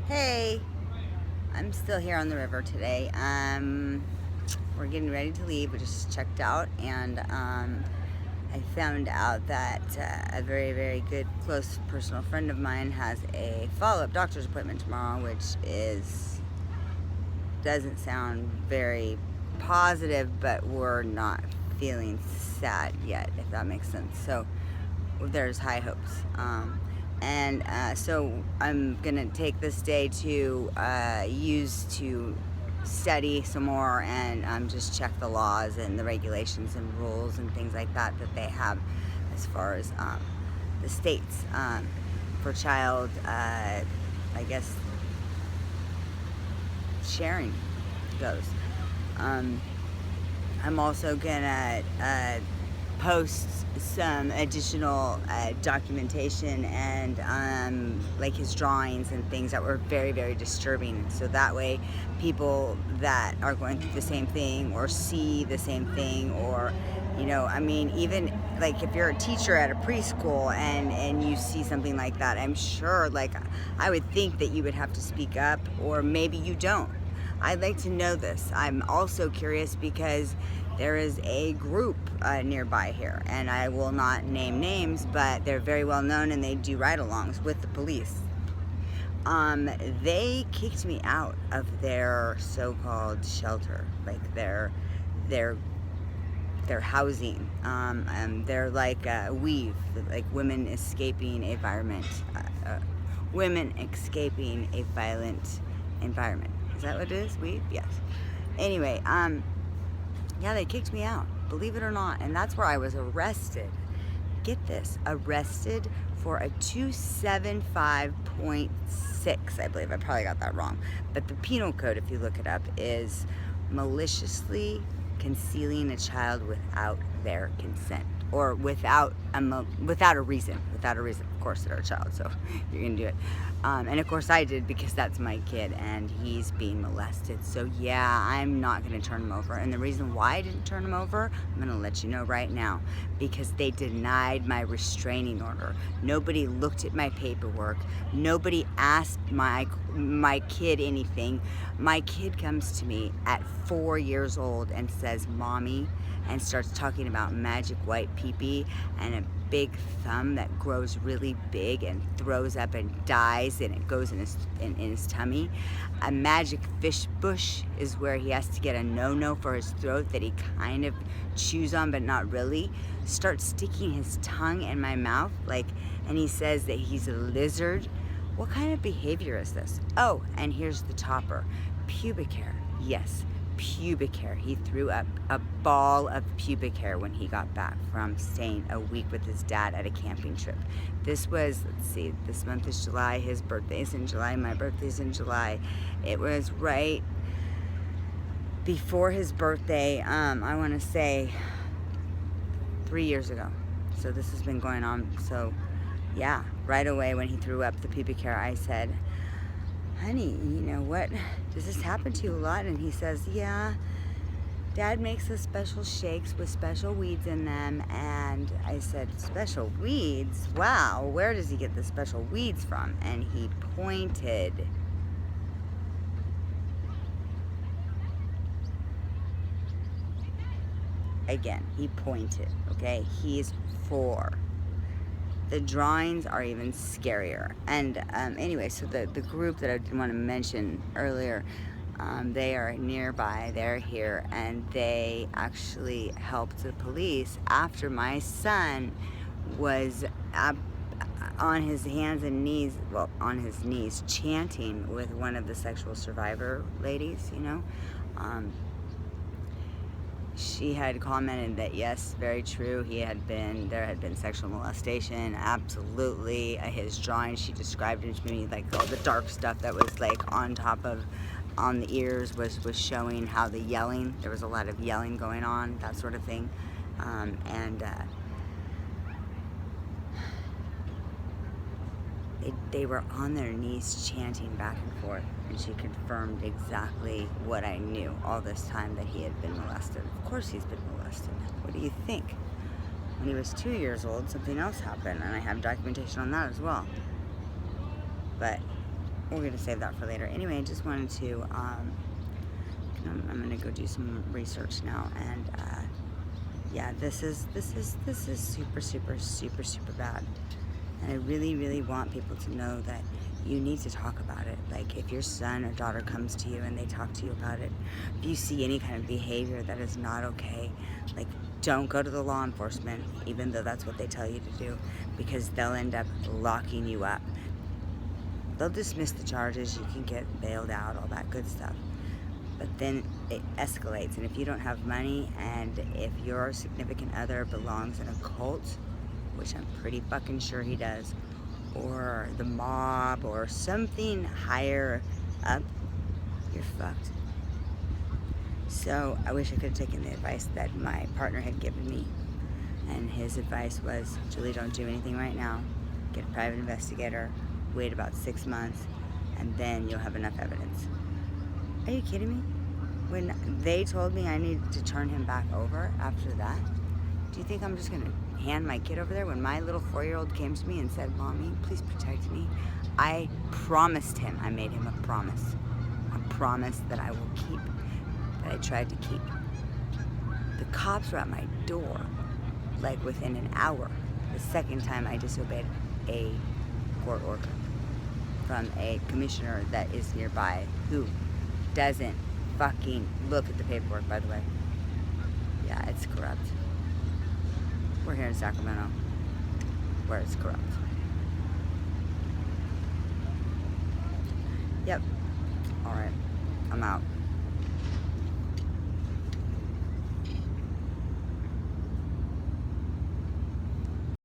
Hey, I'm still here on the river today. We're getting ready to leave. We just checked out, and I found out that a very, very good, close personal friend of mine has a follow-up doctor's appointment tomorrow, which doesn't sound very positive, but we're not feeling sad yet, if that makes sense. So there's high hopes. So I'm gonna take this day to use to study some more and just check the laws and the regulations and rules and things like that that they have as far as the states for child, I guess, sharing goes. I'm also gonna post some additional documentation and like his drawings and things that were very, very disturbing. So that way people that are going through the same thing or see the same thing, or I mean, even like if you're a teacher at a preschool and you see something like that, I'm sure, like, I would think that you would have to speak up, or maybe you don't. I'd like to know this. I'm also curious because there is a group nearby here, and I will not name names, but they're very well known and they do ride-alongs with the police. They kicked me out of their so-called shelter, like their housing. They're like weave, like women escaping a women escaping a violent environment. Is that what it is? Weave? Yes. Anyway, yeah, they kicked me out, believe it or not, and that's where I was arrested. Get this, arrested for a 275.6, I believe. I probably got that wrong. But the penal code, if you look it up, is maliciously concealing a child without their consent, or without a reason. Of course, they're a child, so you're gonna do it. And of course I did, because that's my kid and he's being molested. So yeah, I'm not gonna turn him over. And the reason why I didn't turn him over, I'm gonna let you know right now, because they denied my restraining order. Nobody looked at my paperwork. Nobody asked my kid anything. My kid comes to me at 4 years old and says, "Mommy," and starts talking about magic white pee-pee and a big thumb that grows really big and throws up and dies, and it goes in his tummy. A magic fish bush is where he has to get a no-no for his throat that he kind of chews on but not really. Starts sticking his tongue in my mouth, like, and he says that he's a lizard. What kind of behavior is this? Oh, and here's the topper. Pubic hair. Yes, pubic hair. He threw up a ball of pubic hair when he got back from staying a week with his dad at a camping trip. This was, let's see, this month is July, his birthday's in July, my birthday's in July. It was right before his birthday, I want to say 3 years ago. So this has been going on. So yeah, right away when he threw up the pubic hair, I said, "Honey, you know what, does this happen to you a lot?" And he says, "Yeah, Dad makes us special shakes with special weeds in them." And I said, "Special weeds? Wow, where does he get the special weeds from?" And he pointed. Again, he pointed, okay? He's 4. The drawings are even scarier. And anyway, so the group that I didn't want to mention earlier, they are nearby, they're here, and they actually helped the police after my son was on his hands and knees, well, on his knees, chanting with one of the sexual survivor ladies, she had commented that yes, very true, there had been sexual molestation, absolutely. His drawing, she described it to me, like all the dark stuff that was like on the ears was showing how the yelling, there was a lot of yelling going on, that sort of thing. They were on their knees chanting back and forth, and she confirmed exactly what I knew all this time, that he had been molested. Of course he's been molested. What do you think? When he was 2 years old, something else happened, and I have documentation on that as well. But we're gonna save that for later. Anyway, I just wanted to, I'm gonna go do some research now, and yeah, this is super, super, super, super bad. And I really, really want people to know that you need to talk about it. Like, if your son or daughter comes to you and they talk to you about it, if you see any kind of behavior that is not okay, like, don't go to the law enforcement, even though that's what they tell you to do, because they'll end up locking you up. They'll dismiss the charges, you can get bailed out, all that good stuff. But then it escalates, and if you don't have money, and if your significant other belongs in a cult, which I'm pretty fucking sure he does, or the mob, or something higher up, you're fucked. So I wish I could have taken the advice that my partner had given me, and his advice was, Julie, don't do anything right now. Get a private investigator, wait about 6 months, and then you'll have enough evidence. Are you kidding me? When they told me I needed to turn him back over after that, do you think I'm just gonna hand my kid over there? When my little 4-year-old came to me and said, Mommy, please protect me, I promised him, I made him a promise that I will keep, that I tried to keep. The cops were at my door, like within an hour, the second time I disobeyed a court order from a commissioner that is nearby, who doesn't fucking look at the paperwork, by the way. Yeah, it's corrupt. We're here in Sacramento, where it's corrupt. Yep. Alright, I'm out.